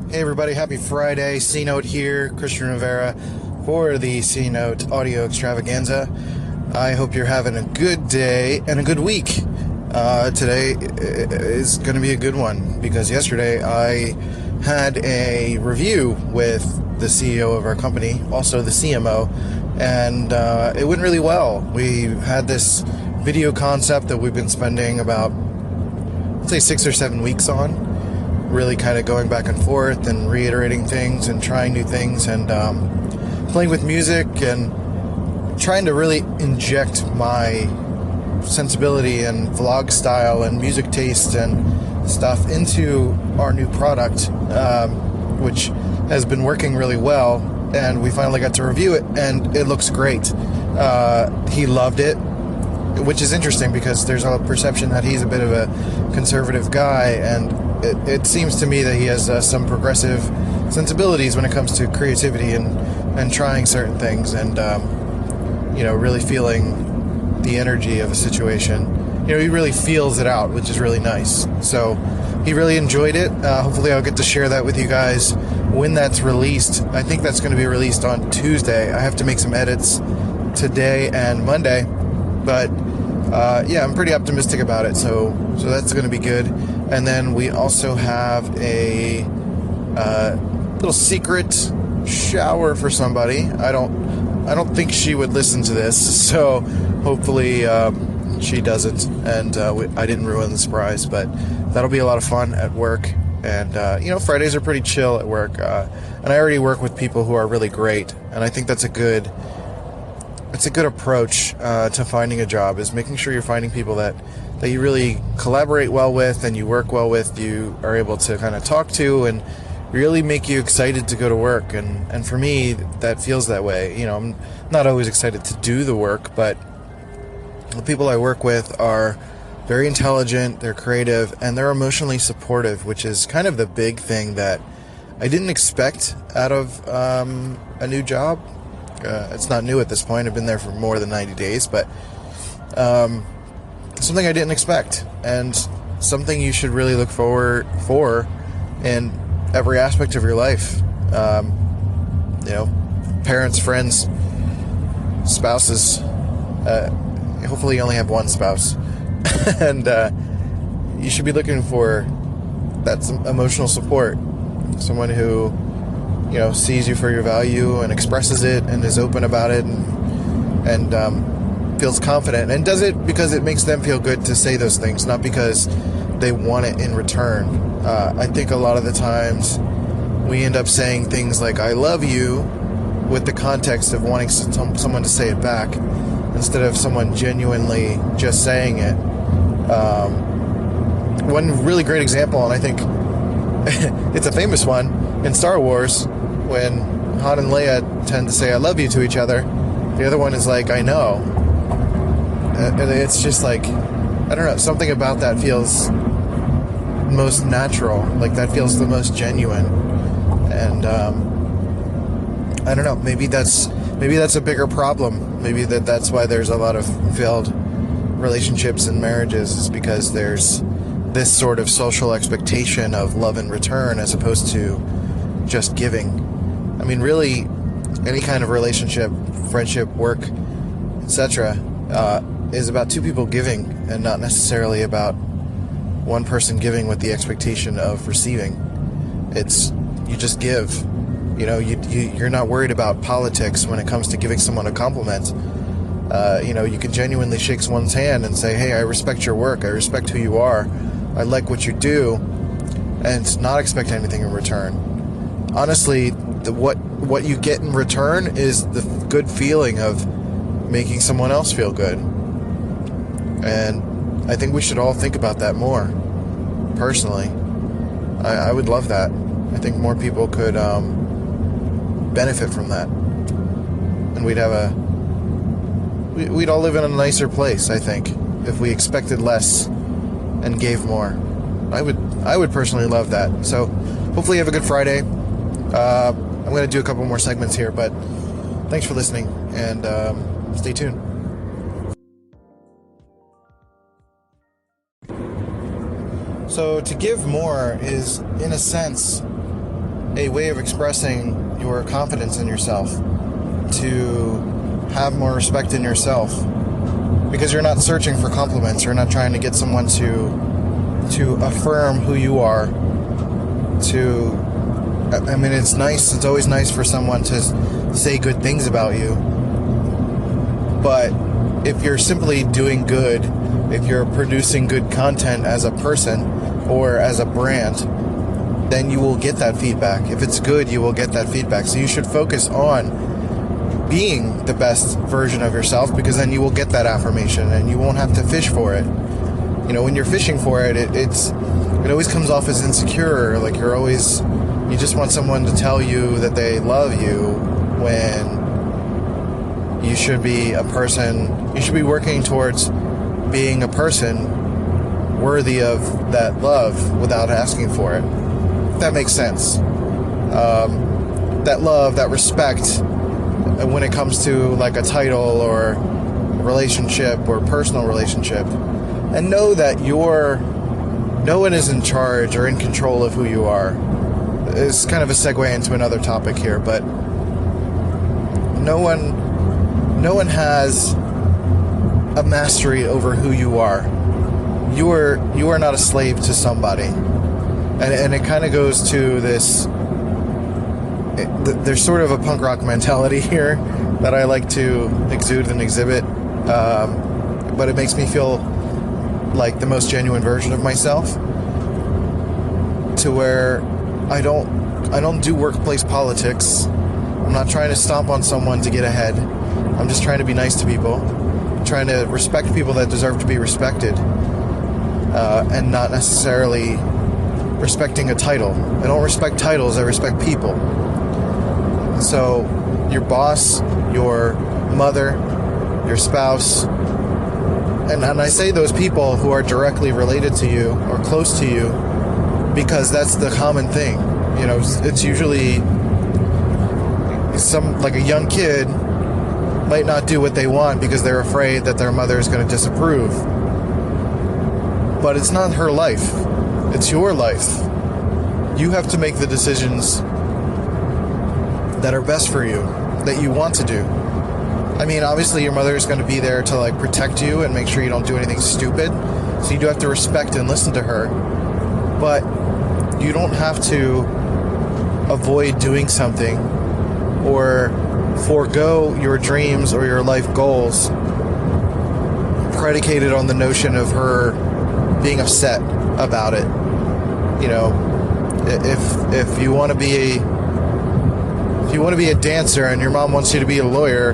Hey everybody, happy Friday. C-Note here, Christian Rivera for the C-Note Audio Extravaganza. I hope you're having a good day and a good week. Today is going to be a good one because yesterday I had a review with the CEO of our company, also the CMO, and it went really well. We had this video concept that we've been spending about, let's say, 6 or 7 weeks on. Really kind of going back and forth and reiterating things and trying new things and playing with music and trying to really inject my sensibility and vlog style and music taste and stuff into our new product, which has been working really well, and we finally got to review it and it looks great. He loved it, which is interesting because there's a perception that he's a bit of a conservative guy, and it seems to me that he has some progressive sensibilities when it comes to creativity and trying certain things and really feeling the energy of a situation. He really feels it out, which is really nice. So he really enjoyed it. Hopefully I'll get to share that with you guys when that's released. I think that's going to be released on Tuesday. I have to make some edits today and Monday, but I'm pretty optimistic about it. So that's going to be good. And then we also have a little secret shower for somebody. I don't think she would listen to this, so hopefully she doesn't, and I didn't ruin the surprise. But that'll be a lot of fun at work. And Fridays are pretty chill at work, and I already work with people who are really great, and I think that's a good approach to finding a job, is making sure you're finding people that you really collaborate well with and you work well with, you are able to kind of talk to and really make you excited to go to work. And for me, that feels that way. I'm not always excited to do the work, but the people I work with are very intelligent, they're creative, and they're emotionally supportive, which is kind of the big thing that I didn't expect out of a new job. It's not new at this point. I've been there for more than 90 days, but something I didn't expect, and something you should really look forward for in every aspect of your life. Parents, friends, spouses. Hopefully you only have one spouse. And you should be looking for that emotional support. Someone who sees you for your value and expresses it and is open about it and feels confident and does it because it makes them feel good to say those things, not because they want it in return. I think a lot of the times we end up saying things like "I love you" with the context of wanting someone to say it back instead of someone genuinely just saying it. One really great example, and I think it's a famous one, in Star Wars, when Han and Leia tend to say "I love you" to each other, the other one is like "I know." And it's just like, I don't know, something about that feels most natural, like that feels the most genuine. And I don't know, maybe that's a bigger problem. Maybe that's why there's a lot of failed relationships and marriages, is because there's this sort of social expectation of love in return as opposed to just giving. I mean, really, any kind of relationship, friendship, work, etc., is about two people giving, and not necessarily about one person giving with the expectation of receiving. It's, you just give. You're not worried about politics when it comes to giving someone a compliment. You can genuinely shake someone's hand and say, "Hey, I respect your work. I respect who you are. I like what you do," and not expect anything in return. Honestly, what you get in return is the good feeling of making someone else feel good. And I think we should all think about that more. Personally, I would love that. I think more people could benefit from that, and we'd all live in a nicer place, I think, if we expected less and gave more. I would personally love that. So hopefully you have a good Friday. I'm going to do a couple more segments here, but thanks for listening, and stay tuned. So to give more is, in a sense, a way of expressing your confidence in yourself, to have more respect in yourself, because you're not searching for compliments. You're not trying to get someone to affirm who you are. I mean, it's nice. It's always nice for someone to say good things about you. But if you're simply doing good, if you're producing good content as a person or as a brand, then you will get that feedback. If it's good, you will get that feedback. So you should focus on being the best version of yourself, because then you will get that affirmation and you won't have to fish for it. You know, when you're fishing for it, it always comes off as insecure. Like you just want someone to tell you that they love you, when you should be a person. You should be working towards being a person worthy of that love without asking for it. If that makes sense. That love, that respect, when it comes to like a title or a relationship or personal relationship. And know that no one is in charge or in control of who you are. It's kind of a segue into another topic here, but no one has a mastery over who you are. You are not a slave to somebody. And it kind of goes to this, there's sort of a punk rock mentality here that I like to exude and exhibit, but it makes me feel like the most genuine version of myself, to where I don't do workplace politics. I'm not trying to stomp on someone to get ahead. I'm just trying to be nice to people. I'm trying to respect people that deserve to be respected, and not necessarily respecting a title. I don't respect titles, I respect people. So your boss, your mother, your spouse, and I say those people who are directly related to you or close to you, because that's the common thing. You know, it's usually like a young kid might not do what they want because they're afraid that their mother is going to disapprove. But it's not her life. It's your life. You have to make the decisions that are best for you, that you want to do. I mean, obviously your mother is going to be there to like protect you and make sure you don't do anything stupid. So you do have to respect and listen to her. But you don't have to avoid doing something or forego your dreams or your life goals predicated on the notion of her being upset about it. You know, if you want to be a dancer and your mom wants you to be a lawyer,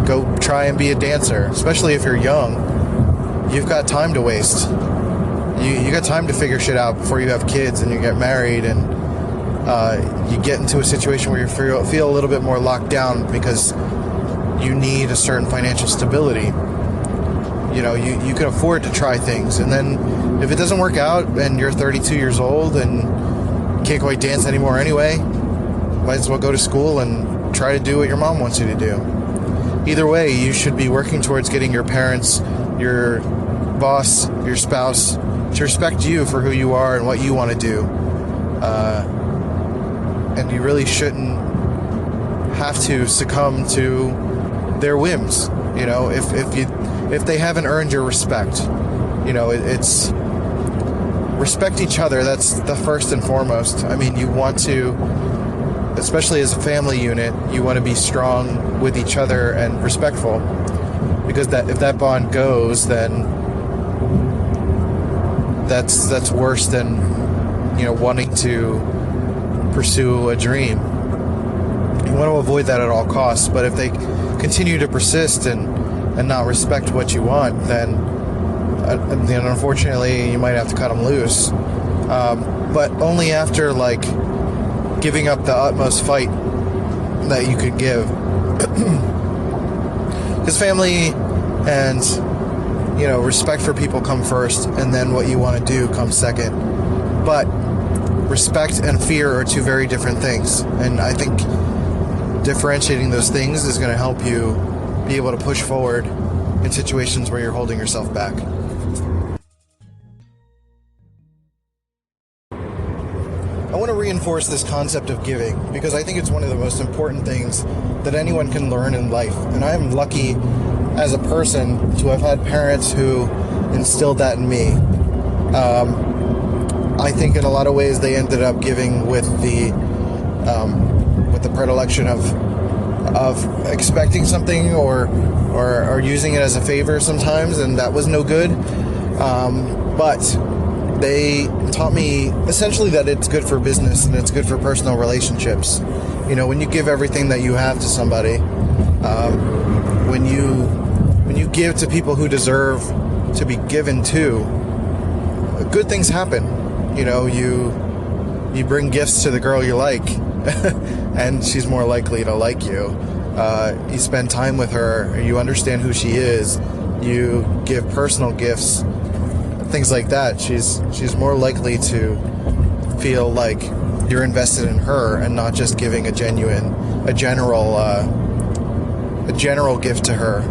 go try and be a dancer. Especially if you're young, you've got time to waste. You got time to figure shit out before you have kids and you get married and you get into a situation where you feel a little bit more locked down because you need a certain financial stability. You know, you can afford to try things, and then if it doesn't work out and you're 32 years old and can't quite dance anymore anyway, might as well go to school and try to do what your mom wants you to do. Either way, you should be working towards getting your parents, your boss, your spouse to respect you for who you are and what you want to do. And you really shouldn't have to succumb to their whims. You know, if they haven't earned your respect, you know, it's respect each other. That's the first and foremost. I mean, you want to, especially as a family unit, you want to be strong with each other and respectful, because if that bond goes, then that's worse than, you know, wanting to pursue a dream. You want to avoid that at all costs. But if they continue to persist and not respect what you want, then unfortunately you might have to cut them loose. But only after like giving up the utmost fight that you could give. Because family and, you know, respect for people come first, and then what you want to do comes second. But respect and fear are two very different things, and I think differentiating those things is going to help you be able to push forward in situations where you're holding yourself back. I want to reinforce this concept of giving because I think it's one of the most important things that anyone can learn in life. And I'm lucky as a person to have had parents who instilled that in me. I think in a lot of ways they ended up giving with the predilection of expecting something or using it as a favor sometimes, and that was no good. But they taught me essentially that it's good for business and it's good for personal relationships. You know, when you give everything that you have to somebody, when you give to people who deserve to be given to, good things happen. You know, you bring gifts to the girl you like, and she's more likely to like you. You spend time with her, you understand who she is, you give personal gifts, things like that. She's more likely to feel like you're invested in her and not just giving a general gift to her.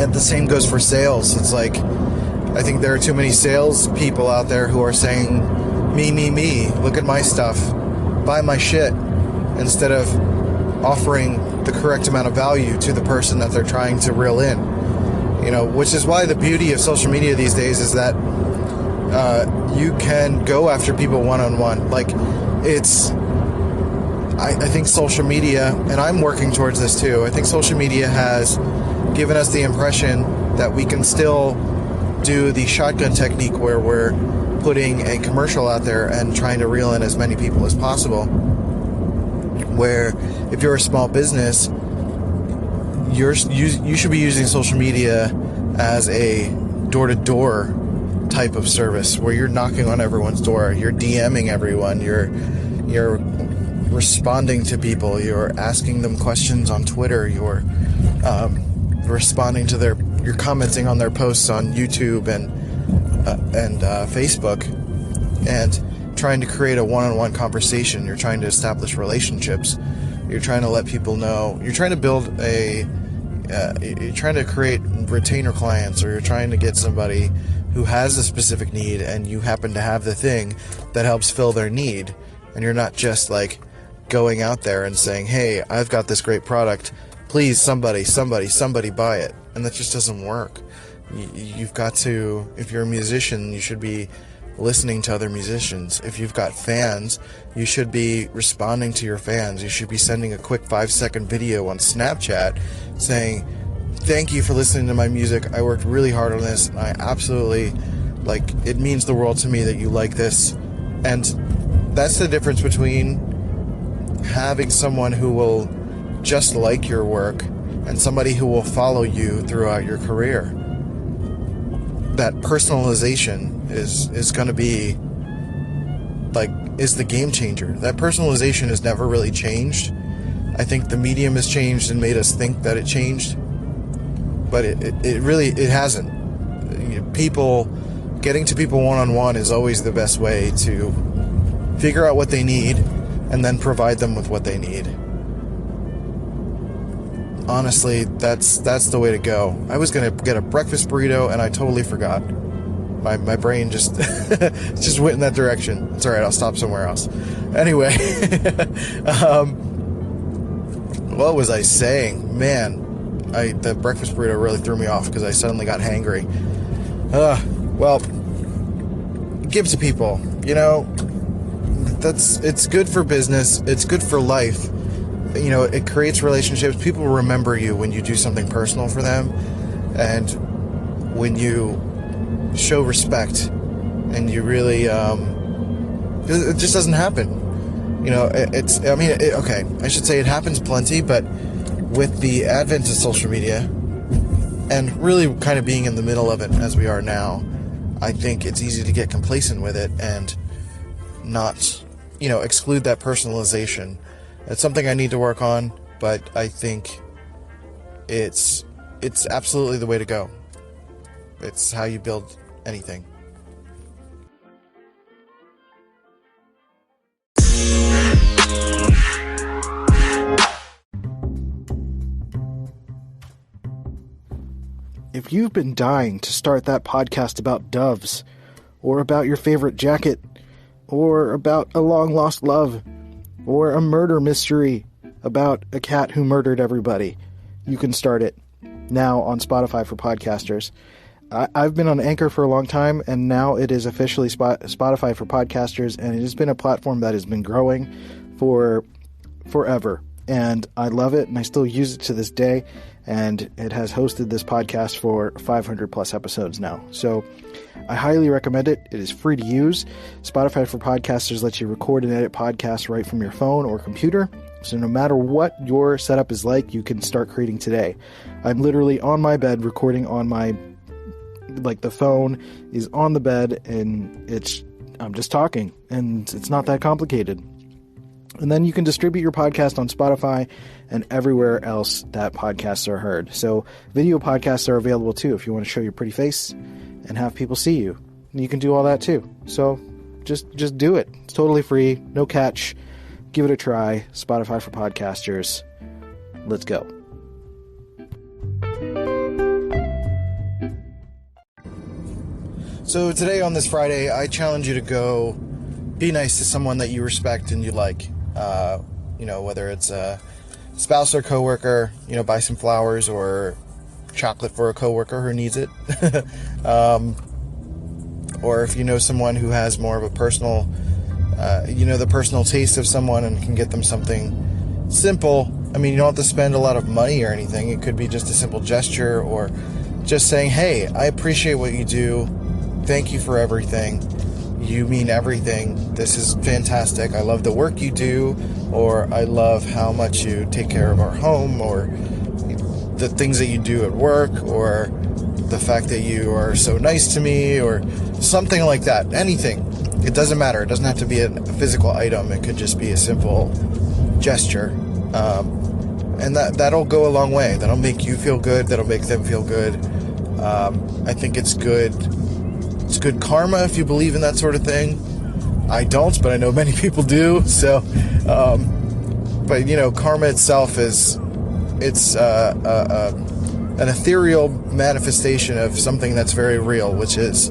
And the same goes for sales. It's like, I think there are too many sales people out there who are saying, me, look at my stuff, buy my shit, instead of offering the correct amount of value to the person that they're trying to reel in. You know, which is why the beauty of social media these days is that you can go after people one-on-one. Like, I think social media, and I'm working towards this too, I think social media has given us the impression that we can still do the shotgun technique where we're putting a commercial out there and trying to reel in as many people as possible. Where if you're a small business, you should be using social media as a door-to-door type of service where you're knocking on everyone's door, you're DMing everyone, you're responding to people, you're asking them questions on Twitter, you're responding to you're commenting on their posts on YouTube and Facebook, and trying to create a one-on-one conversation. You're trying to establish relationships. You're trying to let people know. You're trying to build you're trying to create retainer clients, or you're trying to get somebody who has a specific need and you happen to have the thing that helps fill their need. And you're not just like going out there and saying, hey, I've got this great product. Please, somebody buy it. And that just doesn't work. You've got to, if you're a musician, you should be listening to other musicians. If you've got fans, you should be responding to your fans. You should be sending a quick 5-second video on Snapchat saying, thank you for listening to my music. I worked really hard on this. And I absolutely, it means the world to me that you like this. And that's the difference between having someone who will just like your work and somebody who will follow you throughout your career. That personalization is going to be is the game changer. That personalization has never really changed. I think the medium has changed and made us think that it changed, but it really hasn't. Getting to people one-on-one is always the best way to figure out what they need and then provide them with what they need. Honestly, that's the way to go. I was gonna get a breakfast burrito and I totally forgot. My brain just just went in that direction. It's alright, I'll stop somewhere else. Anyway, what was I saying? Man, the breakfast burrito really threw me off because I suddenly got hangry. Well, give to people. You know, it's good for business. It's good for life. You know, it creates relationships. People remember you when you do something personal for them, and when you show respect, and you really, it just doesn't happen. You know, okay, I should say it happens plenty, but with the advent of social media, and really kind of being in the middle of it as we are now, I think it's easy to get complacent with it and not, exclude that personalization. It's something I need to work on, but I think it's absolutely the way to go. It's how you build anything. If you've been dying to start that podcast about doves or about your favorite jacket, or about a long-lost love, or a murder mystery about a cat who murdered everybody, you can start it now on Spotify for podcasters. I've been on Anchor for a long time, and now it is officially Spotify for podcasters, and it has been a platform that has been growing for forever. And I love it, and I still use it to this day, and it has hosted this podcast for 500 plus episodes now. So I highly recommend it. It is free to use. Spotify for podcasters lets you record and edit podcasts right from your phone or computer. So no matter what your setup is like, you can start creating today. I'm literally on my bed recording on my, the phone is on the bed, and I'm just talking, and it's not that complicated. And then you can distribute your podcast on Spotify and everywhere else that podcasts are heard. So video podcasts are available too if you want to show your pretty face and have people see you. And you can do all that too. So just do it. It's totally free, no catch. Give it a try. Spotify for podcasters. Let's go. So today on this Friday, I challenge you to go be nice to someone that you respect and you like. Whether it's a spouse or coworker, buy some flowers or chocolate for a coworker who needs it. Or if you know someone who has more of a personal, the personal taste of someone and can get them something simple. I mean, you don't have to spend a lot of money or anything. It could be just a simple gesture or just saying, hey, I appreciate what you do. Thank you for everything. You mean everything. This is fantastic. I love the work you do, or I love how much you take care of our home, or the things that you do at work, or the fact that you are so nice to me, or something like that. Anything. It doesn't matter. It doesn't have to be a physical item. It could just be a simple gesture. And that'll go a long way. That'll make you feel good. That'll make them feel good. I think it's good. It's good karma if you believe in that sort of thing. I don't, but I know many people do. So, but karma itself it's an ethereal manifestation of something that's very real, which is,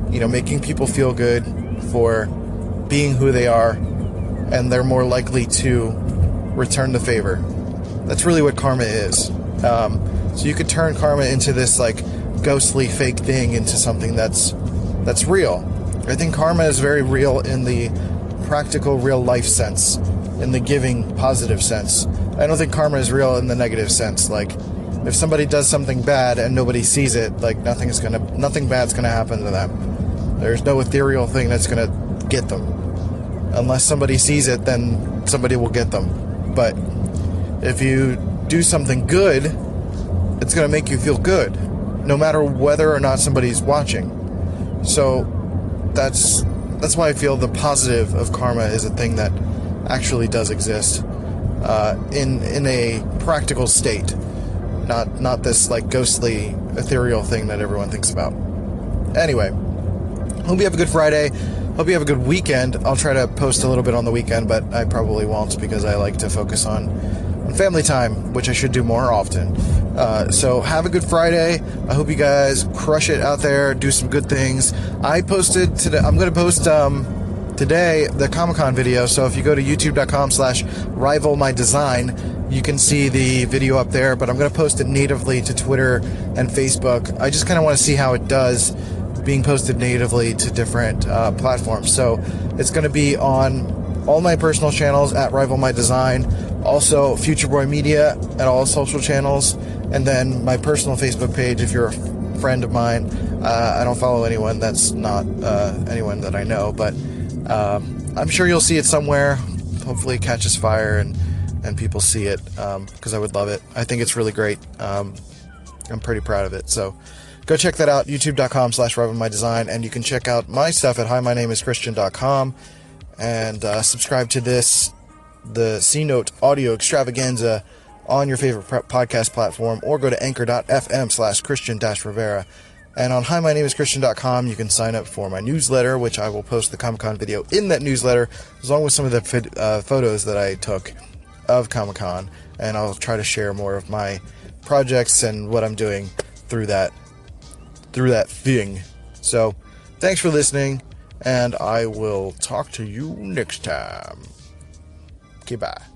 making people feel good for being who they are, and they're more likely to return the favor. That's really what karma is. So you could turn karma into this ghostly fake thing into something that's real. I think karma is very real in the practical real life sense, in the giving positive sense. I don't think karma is real in the negative sense. If somebody does something bad and nobody sees it, nothing bad's gonna happen to them. There's no ethereal thing that's gonna get them. Unless somebody sees it, then somebody will get them. But if you do something good, it's gonna make you feel good, no matter whether or not somebody's watching. So that's why I feel the positive of karma is a thing that actually does exist in a practical state, not this ghostly ethereal thing that everyone thinks about. Anyway, hope you have a good Friday. Hope you have a good weekend. I'll try to post a little bit on the weekend, but I probably won't because I like to focus on family time, which I should do more often. So have a good Friday. I hope you guys crush it out there, do some good things. I posted today, I'm going to post today the Comic-Con video, so if you go to youtube.com/rivalmydesign, you can see the video up there, but I'm going to post it natively to Twitter and Facebook. I just kind of want to see how it does being posted natively to different platforms. So it's going to be on all my personal channels at rivalmydesign, also Future Boy Media at all social channels, and then my personal Facebook page if you're a friend of mine. I don't follow anyone that's not anyone that I know, but I'm sure you'll see it somewhere. Hopefully it catches fire and people see it, because I would love it. I think it's really great. I'm pretty proud of it. So go check that out, youtube.com/rivalmydesign, and you can check out my stuff at himynameIsChristian.com, and subscribe to the C-Note audio extravaganza on your favorite podcast platform, or go to anchor.fm/Christian-Rivera. And on himynameIsChristian.com, you can sign up for my newsletter, which I will post the Comic-Con video in that newsletter, along with some of the photos that I took of Comic-Con, and I'll try to share more of my projects and what I'm doing through that thing. So, thanks for listening, and I will talk to you next time. Okay, bye.